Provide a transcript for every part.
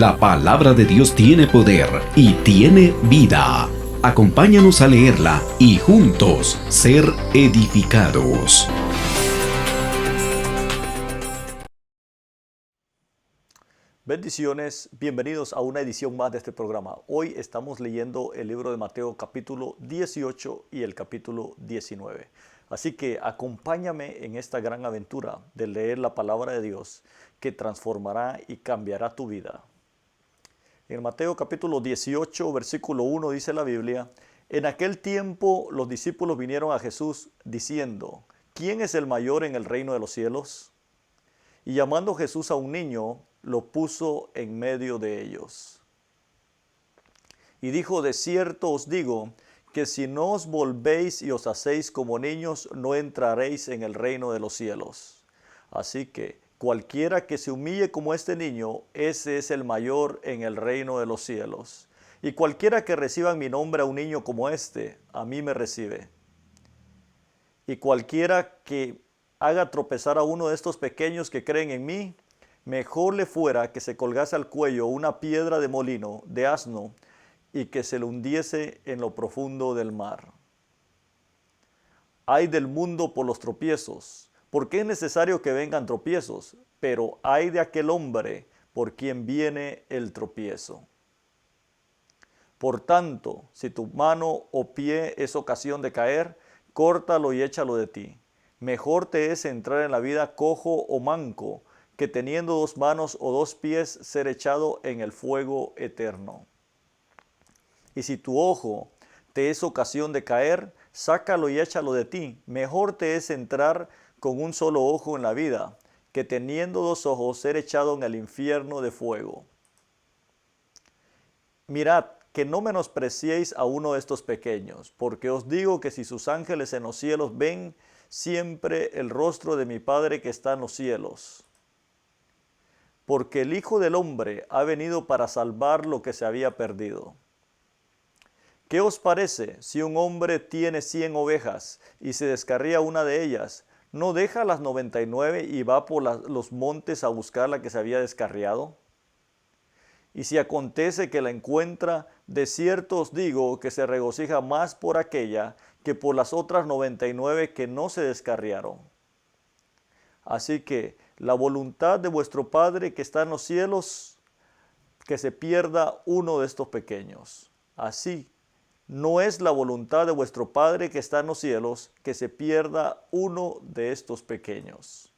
La palabra de Dios tiene poder y tiene vida. Acompáñanos a leerla y juntos ser edificados. Bendiciones, bienvenidos a una edición más de este programa. Hoy estamos leyendo el libro de Mateo capítulo 18 y el capítulo 19. Así que acompáñame en esta gran aventura de leer la palabra de Dios que transformará y cambiará tu vida. En Mateo capítulo 18, versículo 1 dice la Biblia: En aquel tiempo los discípulos vinieron a Jesús diciendo: ¿Quién es el mayor en el reino de los cielos? Y llamando Jesús a un niño, lo puso en medio de ellos. Y dijo: de cierto os digo, que si no os volvéis y os hacéis como niños, no entraréis en el reino de los cielos. Así que cualquiera que se humille como este niño, ese es el mayor en el reino de los cielos. Y cualquiera que reciba en mi nombre a un niño como este, a mí me recibe. Y cualquiera que haga tropezar a uno de estos pequeños que creen en mí, mejor le fuera que se colgase al cuello una piedra de molino, de asno, y que se le hundiese en lo profundo del mar. Ay del mundo por los tropiezos, porque es necesario que vengan tropiezos, pero ay de aquel hombre por quien viene el tropiezo. Por tanto, si tu mano o pie es ocasión de caer, córtalo y échalo de ti. Mejor te es entrar en la vida cojo o manco, que teniendo dos manos o dos pies ser echado en el fuego eterno. Y si tu ojo te es ocasión de caer, sácalo y échalo de ti. Mejor te es entrar con un solo ojo en la vida, que teniendo dos ojos ser echado en el infierno de fuego. Mirad, que no menospreciéis a uno de estos pequeños, porque os digo que si sus ángeles en los cielos ven siempre el rostro de mi Padre que está en los cielos. Porque el Hijo del Hombre ha venido para salvar lo que se había perdido. ¿Qué os parece si un hombre tiene 100 ovejas y se descarría una de ellas? ¿No deja las 99 y va por los montes a buscar la que se había descarriado? Y si acontece que la encuentra, de cierto os digo que se regocija más por aquella que por las otras 99 que no se descarriaron. Así que la voluntad de vuestro Padre que está en los cielos, que se pierda uno de estos pequeños. Así no es la voluntad de vuestro Padre que está en los cielos, que se pierda uno de estos pequeños.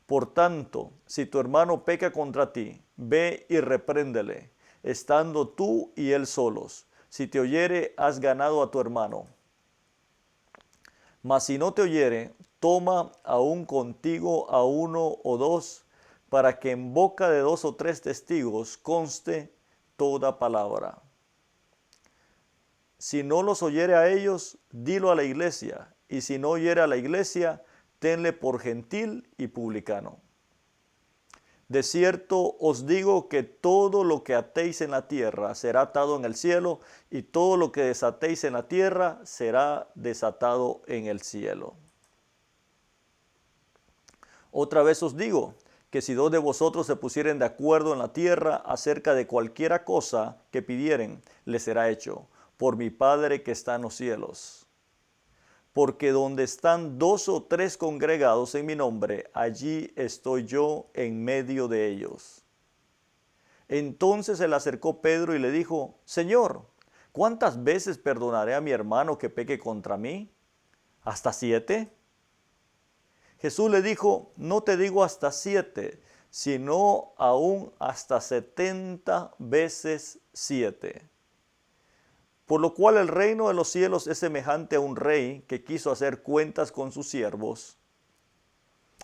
Por tanto, si tu hermano peca contra ti, ve y repréndele, estando tú y él solos. Si te oyere, has ganado a tu hermano. Mas si no te oyere, toma aún contigo a uno o dos, para que en boca de 2 o 3 testigos conste toda palabra. Si no los oyere a ellos, dilo a la iglesia, y si no oyere a la iglesia, tenle por gentil y publicano. De cierto os digo que todo lo que atéis en la tierra será atado en el cielo, y todo lo que desatéis en la tierra será desatado en el cielo. Otra vez os digo que si 2 de vosotros se pusieren de acuerdo en la tierra acerca de cualquiera cosa que pidieren, les será hecho por mi Padre que está en los cielos. Porque donde están 2 o 3 congregados en mi nombre, allí estoy yo en medio de ellos. Entonces se le acercó Pedro y le dijo: Señor, ¿cuántas veces perdonaré a mi hermano que peque contra mí? ¿Hasta 7? Jesús le dijo: no te digo hasta 7, sino aún hasta 70 veces 7. Por lo cual el reino de los cielos es semejante a un rey que quiso hacer cuentas con sus siervos.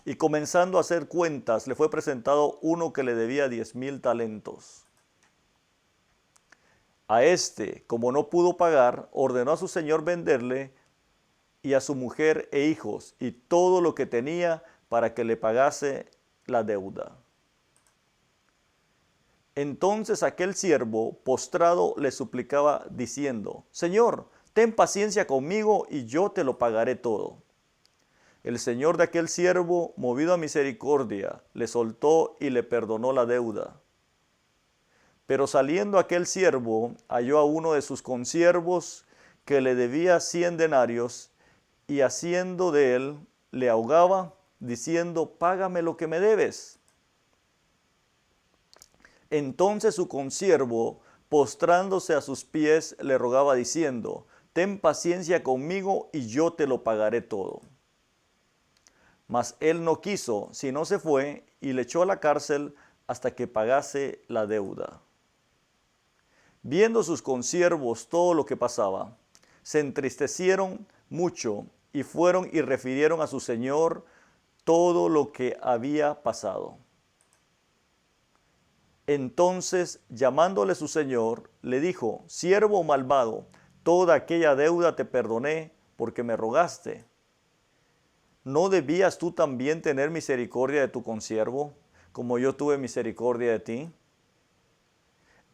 Y comenzando a hacer cuentas, le fue presentado uno que le debía 10,000 talentos. A este, como no pudo pagar, ordenó a su señor venderle y a su mujer e hijos y todo lo que tenía para que le pagase la deuda. Entonces aquel siervo, postrado, le suplicaba diciendo: Señor, ten paciencia conmigo y yo te lo pagaré todo. El señor de aquel siervo, movido a misericordia, le soltó y le perdonó la deuda. Pero saliendo aquel siervo, halló a uno de sus consiervos que le debía 100 denarios, y haciendo de él, le ahogaba, diciendo, págame lo que me debes. Entonces su consiervo, postrándose a sus pies, le rogaba diciendo, ten paciencia conmigo y yo te lo pagaré todo. Mas él no quiso, sino se fue y le echó a la cárcel hasta que pagase la deuda. Viendo sus consiervos todo lo que pasaba, se entristecieron mucho y fueron y refirieron a su señor todo lo que había pasado. Entonces, llamándole su señor, le dijo, siervo malvado, toda aquella deuda te perdoné porque me rogaste. ¿No debías tú también tener misericordia de tu consiervo, como yo tuve misericordia de ti?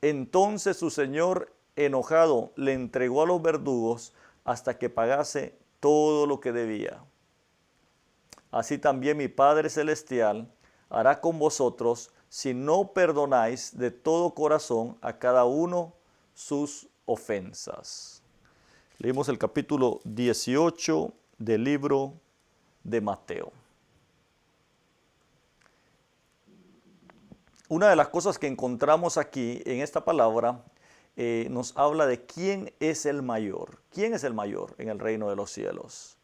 Entonces su señor, enojado, le entregó a los verdugos hasta que pagase todo lo que debía. Así también mi Padre Celestial hará con vosotros si no perdonáis de todo corazón a cada uno sus ofensas. Leímos el capítulo 18 del libro de Mateo. Una de las cosas que encontramos aquí en esta palabra nos habla de quién es el mayor. ¿Quién es el mayor en el reino de los cielos?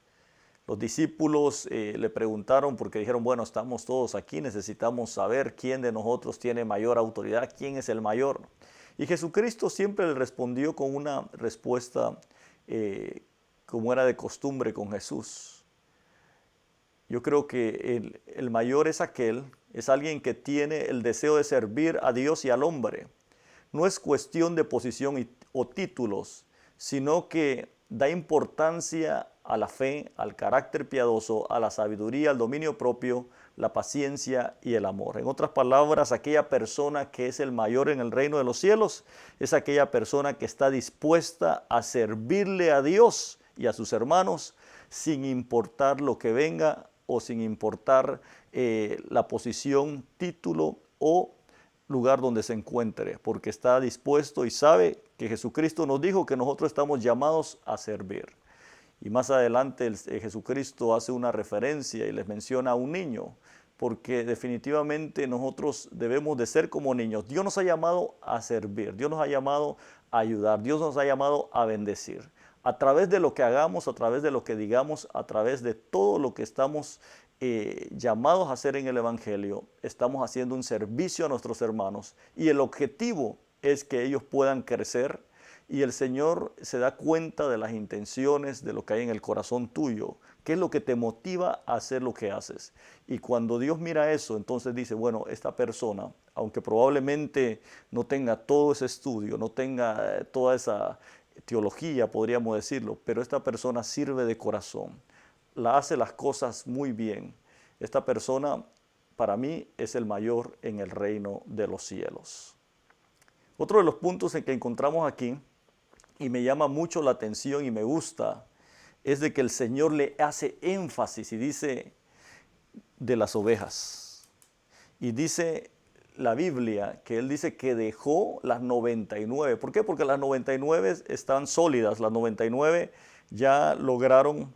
Los discípulos le preguntaron porque dijeron, bueno, estamos todos aquí, necesitamos saber quién de nosotros tiene mayor autoridad, quién es el mayor. Y Jesucristo siempre le respondió con una respuesta como era de costumbre con Jesús. Yo creo que el mayor es alguien que tiene el deseo de servir a Dios y al hombre. No es cuestión de posición o títulos, sino que da importancia a la fe, al carácter piadoso, a la sabiduría, al dominio propio, la paciencia y el amor. En otras palabras, aquella persona que es el mayor en el reino de los cielos es aquella persona que está dispuesta a servirle a Dios y a sus hermanos sin importar lo que venga o sin importar la posición, título o lugar donde se encuentre, porque está dispuesto y sabe que Jesucristo nos dijo que nosotros estamos llamados a servir. Y más adelante Jesucristo hace una referencia y les menciona a un niño, porque definitivamente nosotros debemos de ser como niños. Dios nos ha llamado a servir, Dios nos ha llamado a ayudar, Dios nos ha llamado a bendecir. A través de lo que hagamos, a través de lo que digamos, a través de todo lo que estamos llamados a hacer en el Evangelio, estamos haciendo un servicio a nuestros hermanos y el objetivo es que ellos puedan crecer y el Señor se da cuenta de las intenciones, de lo que hay en el corazón tuyo, qué es lo que te motiva a hacer lo que haces. Y cuando Dios mira eso, entonces dice, bueno, esta persona, aunque probablemente no tenga todo ese estudio, no tenga toda esa teología, podríamos decirlo, pero esta persona sirve de corazón, hace las cosas muy bien. Esta persona, para mí, es el mayor en el reino de los cielos. Otro de los puntos en que encontramos aquí, y me llama mucho la atención y me gusta, es de que el Señor le hace énfasis y dice de las ovejas. Y dice la Biblia que Él dice que dejó las 99. ¿Por qué? Porque las 99 están sólidas, las 99 ya lograron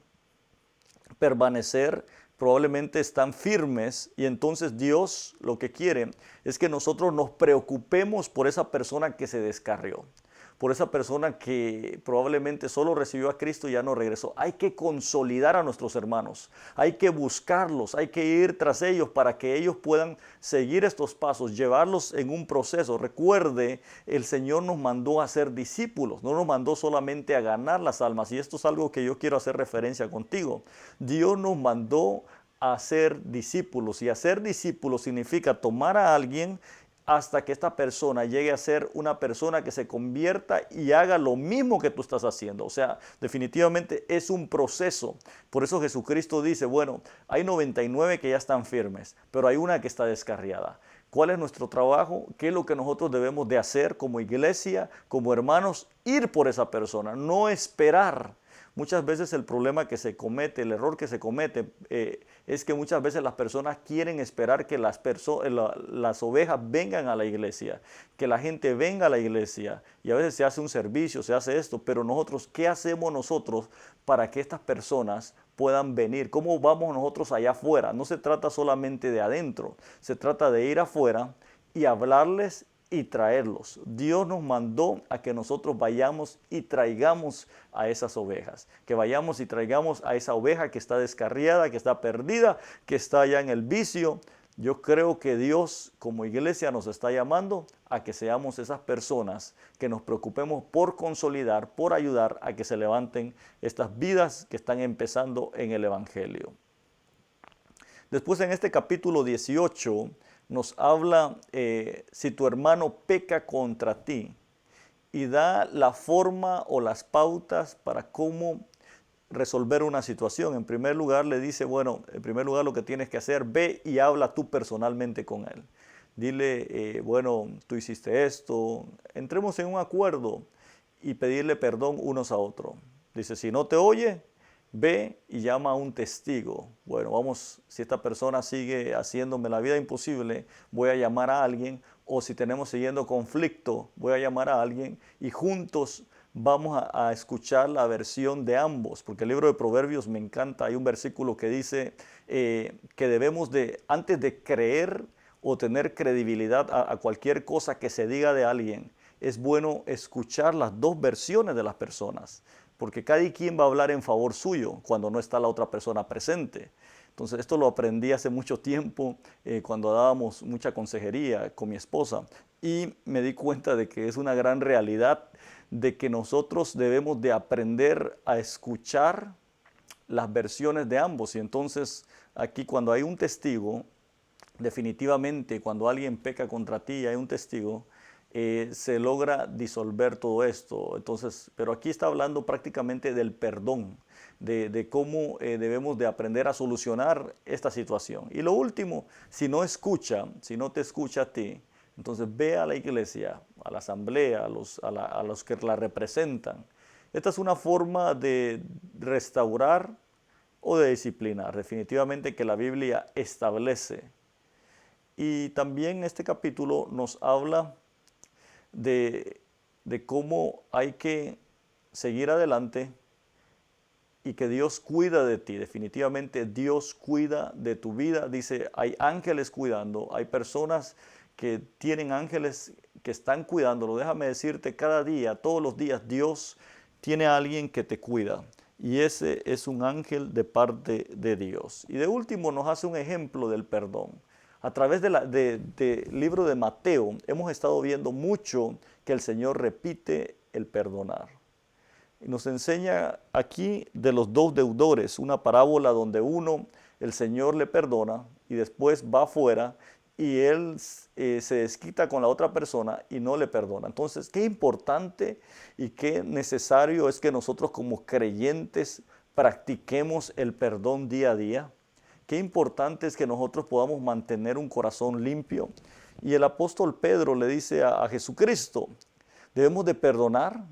permanecer, probablemente están firmes y entonces Dios lo que quiere es que nosotros nos preocupemos por esa persona que se descarrió, por esa persona que probablemente solo recibió a Cristo y ya no regresó. Hay que consolidar a nuestros hermanos, hay que buscarlos, hay que ir tras ellos para que ellos puedan seguir estos pasos, llevarlos en un proceso. Recuerde, el Señor nos mandó a ser discípulos, no nos mandó solamente a ganar las almas, y esto es algo que yo quiero hacer referencia contigo. Dios nos mandó a ser discípulos, y hacer discípulos significa tomar a alguien hasta que esta persona llegue a ser una persona que se convierta y haga lo mismo que tú estás haciendo. O sea, definitivamente es un proceso. Por eso Jesucristo dice, bueno, hay 99 que ya están firmes, pero hay una que está descarriada. ¿Cuál es nuestro trabajo? ¿Qué es lo que nosotros debemos de hacer como iglesia, como hermanos? Ir por esa persona, no esperar. Muchas veces el problema que se comete, el error que se comete, es que muchas veces las personas quieren esperar que las ovejas vengan a la iglesia, que la gente venga a la iglesia, y a veces se hace un servicio, se hace esto, pero nosotros, ¿qué hacemos nosotros para que estas personas puedan venir? ¿Cómo vamos nosotros allá afuera? No se trata solamente de adentro, se trata de ir afuera y hablarles y traerlos. Dios nos mandó a que nosotros vayamos y traigamos a esas ovejas, que vayamos y traigamos a esa oveja que está descarriada, que está perdida, que está allá en el vicio. Yo creo que Dios como iglesia nos está llamando a que seamos esas personas que nos preocupemos por consolidar, por ayudar a que se levanten estas vidas que están empezando en el Evangelio. Después, en este capítulo 18, nos habla si tu hermano peca contra ti, y da la forma o las pautas para cómo resolver una situación. En primer lugar le dice, bueno, en primer lugar lo que tienes que hacer, ve y habla tú personalmente con él. Dile, bueno, tú hiciste esto, entremos en un acuerdo y pedirle perdón unos a otros. Dice, si no te oye, ve y llama a un testigo. Bueno, vamos, si esta persona sigue haciéndome la vida imposible, voy a llamar a alguien, o si tenemos siguiendo conflicto, voy a llamar a alguien y juntos vamos a escuchar la versión de ambos, porque el libro de Proverbios me encanta. Hay un versículo que dice que debemos de, antes de creer o tener credibilidad a cualquier cosa que se diga de alguien, es bueno escuchar las dos versiones de las personas, porque cada quien va a hablar en favor suyo cuando no está la otra persona presente. Entonces, esto lo aprendí hace mucho tiempo cuando dábamos mucha consejería con mi esposa, y me di cuenta de que es una gran realidad de que nosotros debemos de aprender a escuchar las versiones de ambos. Y entonces, aquí cuando hay un testigo, definitivamente cuando alguien peca contra ti y hay un testigo, se logra disolver todo esto. Entonces, pero aquí está hablando prácticamente del perdón, de cómo debemos de aprender a solucionar esta situación. Y lo último, si no te escucha a ti, entonces ve a la iglesia, a la asamblea, a los que la representan. Esta es una forma de restaurar o de disciplinar, definitivamente, que la Biblia establece. Y también este capítulo nos habla de cómo hay que seguir adelante y que Dios cuida de ti. Definitivamente Dios cuida de tu vida. Dice, hay ángeles cuidando, hay personas que tienen ángeles que están cuidándolo. Déjame decirte, cada día, todos los días, Dios tiene a alguien que te cuida. Y ese es un ángel de parte de Dios. Y de último nos hace un ejemplo del perdón. A través del libro de Mateo hemos estado viendo mucho que el Señor repite el perdonar. Y nos enseña aquí de los dos deudores, una parábola donde uno, el Señor le perdona y después va afuera y él se desquita con la otra persona y no le perdona. Entonces, qué importante y qué necesario es que nosotros como creyentes practiquemos el perdón día a día. Qué importante es que nosotros podamos mantener un corazón limpio. Y el apóstol Pedro le dice a Jesucristo, debemos de perdonar,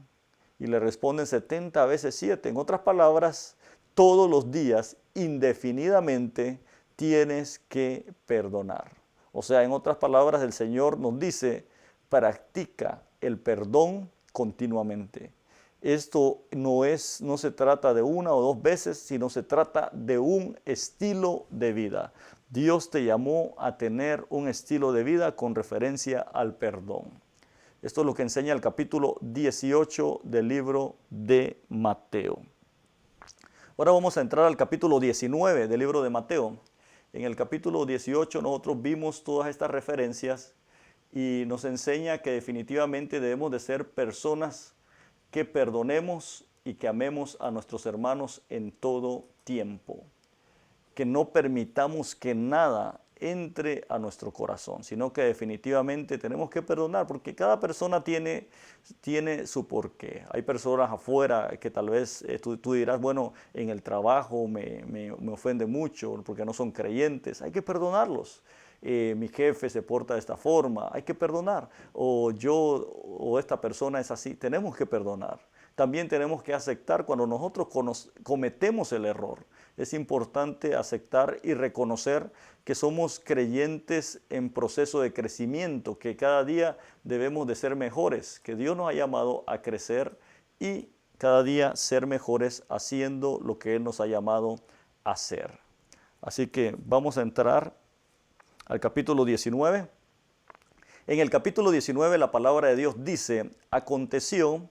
y le responden 70 veces 7. En otras palabras, todos los días, indefinidamente, tienes que perdonar. O sea, en otras palabras, el Señor nos dice, practica el perdón continuamente. Esto no se trata de una o dos veces, sino se trata de un estilo de vida. Dios te llamó a tener un estilo de vida con referencia al perdón. Esto es lo que enseña el capítulo 18 del libro de Mateo. Ahora vamos a entrar al capítulo 19 del libro de Mateo. En el capítulo 18 nosotros vimos todas estas referencias y nos enseña que definitivamente debemos de ser personas que perdonemos y que amemos a nuestros hermanos en todo tiempo. Que no permitamos que nada entre a nuestro corazón, sino que definitivamente tenemos que perdonar, porque cada persona tiene su porqué. Hay personas afuera que tal vez tú dirás, bueno, en el trabajo me ofende mucho porque no son creyentes. Hay que perdonarlos. Mi jefe se porta de esta forma, hay que perdonar. O esta persona es así, tenemos que perdonar. también tenemos que aceptar cuando nosotros cometemos el error. Es importante aceptar y reconocer que somos creyentes en proceso de crecimiento, que cada día debemos de ser mejores, que Dios nos ha llamado a crecer y cada día ser mejores haciendo lo que Él nos ha llamado a hacer. Así que vamos a entrar al capítulo 19. En el capítulo 19 la palabra de Dios dice: aconteció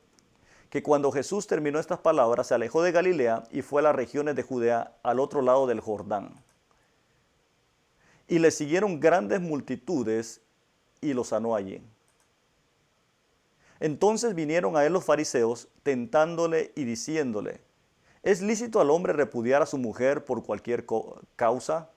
que cuando Jesús terminó estas palabras, se alejó de Galilea y fue a las regiones de Judea al otro lado del Jordán. Y le siguieron grandes multitudes y lo sanó allí. Entonces vinieron a él los fariseos, tentándole y diciéndole: ¿es lícito al hombre repudiar a su mujer por cualquier causa?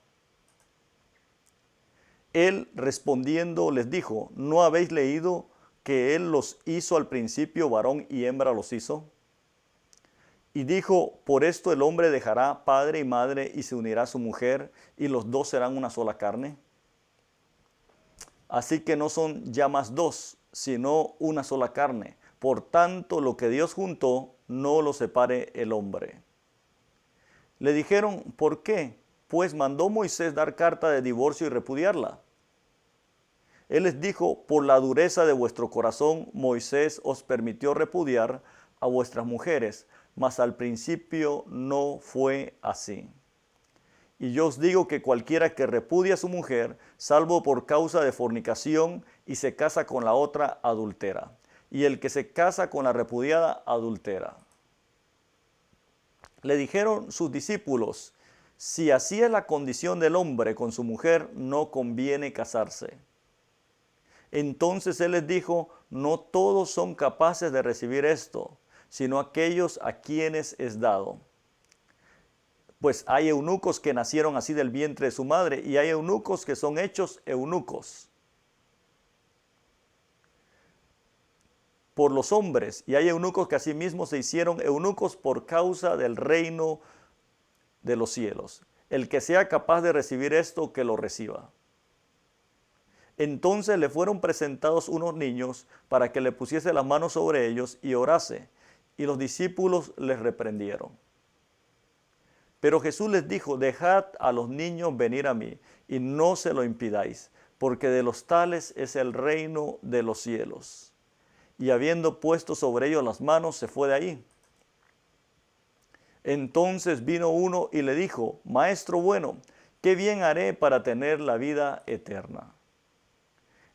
Él respondiendo les dijo: ¿no habéis leído que Él los hizo al principio, varón y hembra los hizo? Y dijo: por esto el hombre dejará padre y madre y se unirá a su mujer, y los dos serán una sola carne. Así que no son ya más dos, sino una sola carne. Por tanto, lo que Dios juntó, no lo separe el hombre. Le dijeron: ¿por qué? Pues mandó Moisés dar carta de divorcio y repudiarla. Él les dijo: por la dureza de vuestro corazón, Moisés os permitió repudiar a vuestras mujeres, mas al principio no fue así. Y yo os digo que cualquiera que repudia a su mujer, salvo por causa de fornicación, y se casa con la otra, adultera. Y el que se casa con la repudiada, adultera. Le dijeron sus discípulos: si así es la condición del hombre con su mujer, no conviene casarse. Entonces él les dijo: no todos son capaces de recibir esto, sino aquellos a quienes es dado. Pues hay eunucos que nacieron así del vientre de su madre, y hay eunucos que son hechos eunucos por los hombres, y hay eunucos que asimismo se hicieron eunucos por causa del reino de los cielos. El que sea capaz de recibir esto, que lo reciba. Entonces le fueron presentados unos niños para que le pusiese las manos sobre ellos y orase, y los discípulos les reprendieron. Pero Jesús les dijo: dejad a los niños venir a mí, y no se lo impidáis, porque de los tales es el reino de los cielos. Y habiendo puesto sobre ellos las manos, se fue de ahí. Entonces vino uno y le dijo: Maestro bueno, ¿qué bien haré para tener la vida eterna?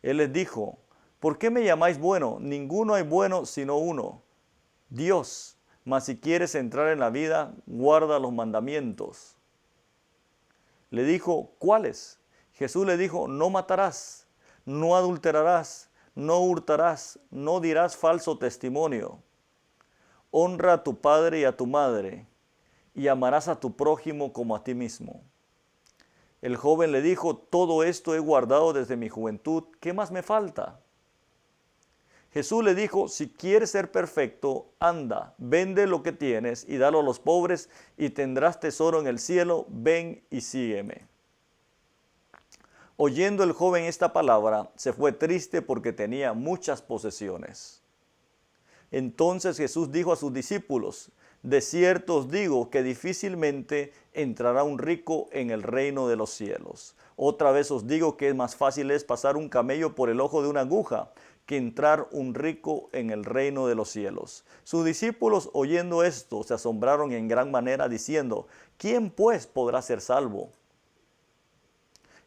Él les dijo: ¿por qué me llamáis bueno? Ninguno hay bueno sino uno, Dios. Mas si quieres entrar en la vida, guarda los mandamientos. Le dijo: ¿cuáles? Jesús le dijo: no matarás, no adulterarás, no hurtarás, no dirás falso testimonio. Honra a tu padre y a tu madre, y amarás a tu prójimo como a ti mismo. El joven le dijo: todo esto he guardado desde mi juventud, ¿qué más me falta? Jesús le dijo: si quieres ser perfecto, anda, vende lo que tienes y dalo a los pobres, y tendrás tesoro en el cielo. Ven y sígueme. Oyendo el joven esta palabra, se fue triste porque tenía muchas posesiones. Entonces Jesús dijo a sus discípulos: de cierto os digo que difícilmente entrará un rico en el reino de los cielos. Otra vez os digo que más fácil es pasar un camello por el ojo de una aguja que entrar un rico en el reino de los cielos. Sus discípulos, oyendo esto, se asombraron en gran manera, diciendo: ¿quién pues podrá ser salvo?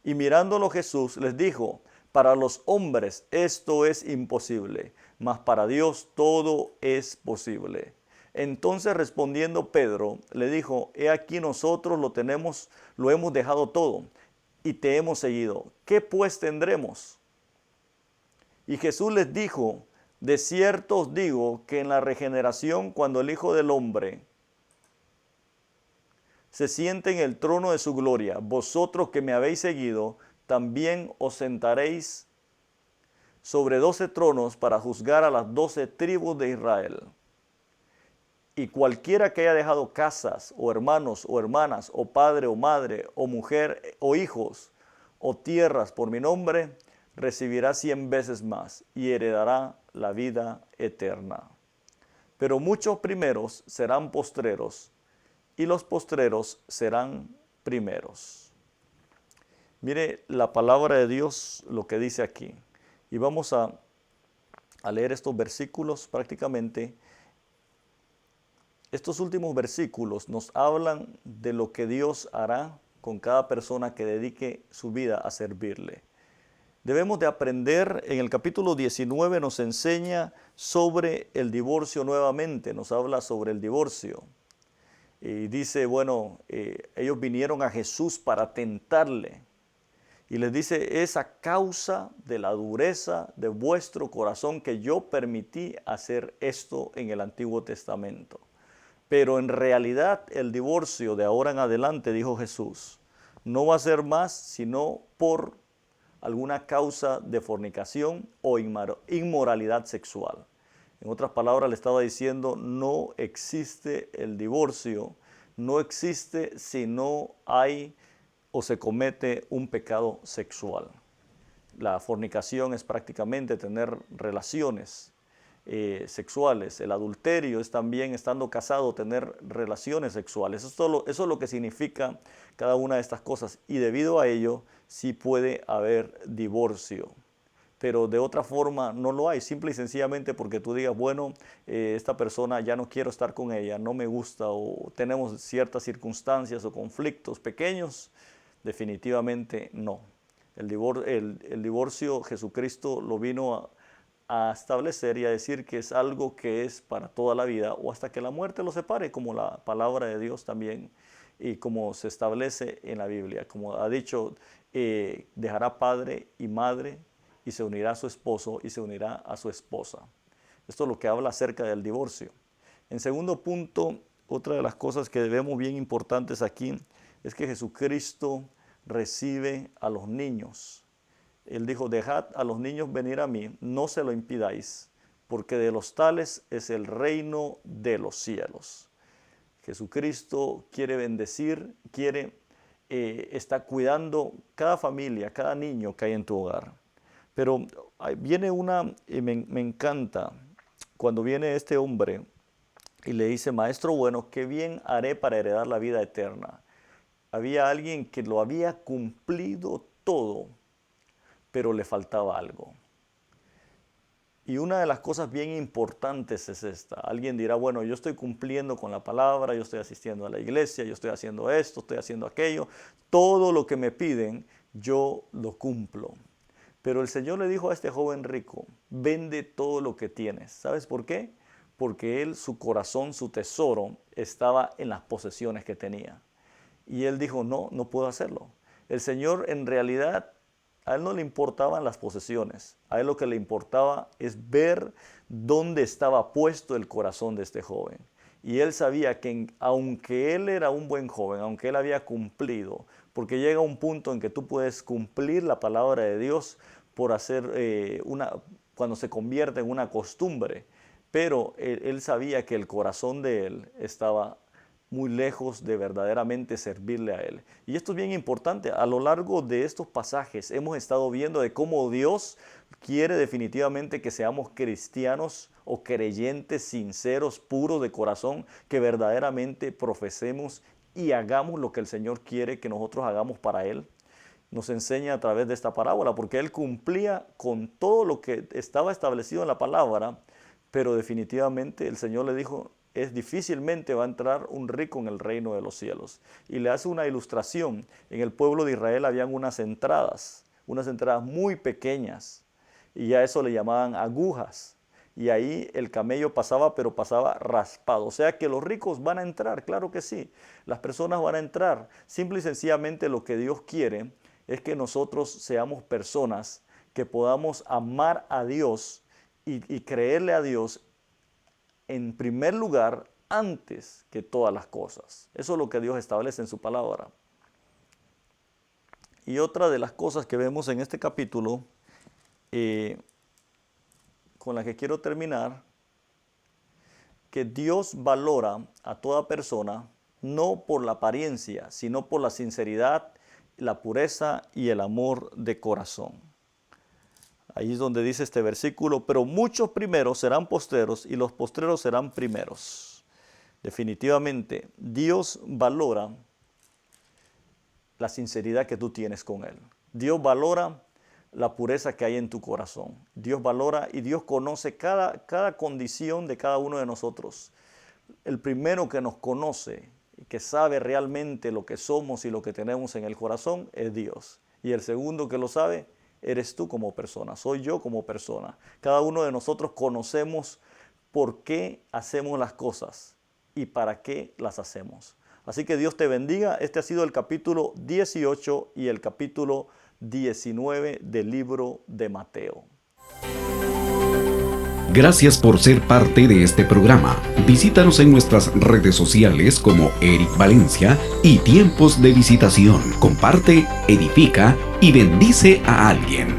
Y mirándolo Jesús les dijo: para los hombres esto es imposible, mas para Dios todo es posible. Entonces respondiendo Pedro, le dijo: he aquí nosotros lo hemos dejado todo, y te hemos seguido. ¿Qué pues tendremos? Y Jesús les dijo: de cierto os digo que en la regeneración, cuando el Hijo del Hombre se siente en el trono de su gloria, vosotros que me habéis seguido, también os sentaréis sobre 12 tronos para juzgar a las 12 tribus de Israel. Y cualquiera que haya dejado casas, o hermanos, o hermanas, o padre, o madre, o mujer, o hijos, o tierras por mi nombre, recibirá 100 veces más y heredará la vida eterna. Pero muchos primeros serán postreros y los postreros serán primeros. Mire la palabra de Dios, lo que dice aquí. Y vamos a leer estos versículos prácticamente. Estos últimos versículos nos hablan de lo que Dios hará con cada persona que dedique su vida a servirle. Debemos de aprender, en el capítulo 19 nos enseña sobre el divorcio nuevamente, nos habla sobre el divorcio. Y dice, bueno, ellos vinieron a Jesús para tentarle. Y les dice, es a causa de la dureza de vuestro corazón que yo permití hacer esto en el Antiguo Testamento. Pero en realidad el divorcio de ahora en adelante, dijo Jesús, no va a ser más sino por alguna causa de fornicación o inmoralidad sexual. En otras palabras, le estaba diciendo, no existe el divorcio, no existe si no hay o se comete un pecado sexual. La fornicación es prácticamente tener relaciones sexuales. El adulterio es también, estando casado, tener relaciones sexuales. Eso es lo que significa cada una de estas cosas. Y debido a ello, sí puede haber divorcio. Pero de otra forma no lo hay, simple y sencillamente porque tú digas, bueno, esta persona ya no quiero estar con ella, no me gusta, o tenemos ciertas circunstancias o conflictos pequeños. Definitivamente no. El divorcio Jesucristo lo vino a establecer y a decir que es algo que es para toda la vida o hasta que la muerte lo separe, como la palabra de Dios también y como se establece en la Biblia. Como ha dicho, dejará padre y madre y se unirá a su esposo y se unirá a su esposa. Esto es lo que habla acerca del divorcio. En segundo punto, otra de las cosas que vemos bien importantes aquí es que Jesucristo recibe a los niños. Él dijo, dejad a los niños venir a mí, no se lo impidáis, porque de los tales es el reino de los cielos. Jesucristo quiere bendecir, está cuidando cada familia, cada niño que hay en tu hogar. Pero viene me encanta, cuando viene este hombre y le dice, maestro bueno, ¿qué bien haré para heredar la vida eterna? Había alguien que lo había cumplido todo, pero le faltaba algo. Y una de las cosas bien importantes es esta. Alguien dirá, bueno, yo estoy cumpliendo con la palabra, yo estoy asistiendo a la iglesia, yo estoy haciendo esto, estoy haciendo aquello. Todo lo que me piden, yo lo cumplo. Pero el Señor le dijo a este joven rico, vende todo lo que tienes. ¿Sabes por qué? Porque su corazón, su tesoro, estaba en las posesiones que tenía. Y él dijo, no puedo hacerlo. El Señor en realidad, a él no le importaban las posesiones. A él lo que le importaba es ver dónde estaba puesto el corazón de este joven. Y él sabía que aunque él era un buen joven, aunque él había cumplido, porque llega un punto en que tú puedes cumplir la palabra de Dios por hacer cuando se convierte en una costumbre. Pero él sabía que el corazón de él estaba muy lejos de verdaderamente servirle a Él. Y esto es bien importante. A lo largo de estos pasajes hemos estado viendo de cómo Dios quiere definitivamente que seamos cristianos o creyentes sinceros, puros de corazón, que verdaderamente profesemos y hagamos lo que el Señor quiere que nosotros hagamos para Él. Nos enseña a través de esta parábola, porque Él cumplía con todo lo que estaba establecido en la palabra, pero definitivamente el Señor le dijo, difícilmente va a entrar un rico en el reino de los cielos. Y le hace una ilustración. En el pueblo de Israel habían unas entradas muy pequeñas, y a eso le llamaban agujas. Y ahí el camello pasaba, pero pasaba raspado. O sea que los ricos van a entrar, claro que sí. Las personas van a entrar. Simple y sencillamente lo que Dios quiere es que nosotros seamos personas que podamos amar a Dios y creerle a Dios en primer lugar antes que todas las cosas. Eso es lo que Dios establece en su palabra. Y otra de las cosas que vemos en este capítulo, con la que quiero terminar, que Dios valora a toda persona no por la apariencia, sino por la sinceridad, la pureza y el amor de corazón. Ahí es donde dice este versículo, pero muchos primeros serán postreros y los postreros serán primeros. Definitivamente, Dios valora la sinceridad que tú tienes con Él. Dios valora la pureza que hay en tu corazón. Dios valora y Dios conoce cada condición de cada uno de nosotros. El primero que nos conoce y que sabe realmente lo que somos y lo que tenemos en el corazón es Dios. Y el segundo que lo sabe eres tú como persona, soy yo como persona. Cada uno de nosotros conocemos por qué hacemos las cosas y para qué las hacemos. Así que Dios te bendiga. Este ha sido el capítulo 18 y el capítulo 19 del libro de Mateo. Gracias por ser parte de este programa. Visítanos en nuestras redes sociales como Eric Valencia y Tiempos de Visitación. Comparte, edifica y bendice a alguien.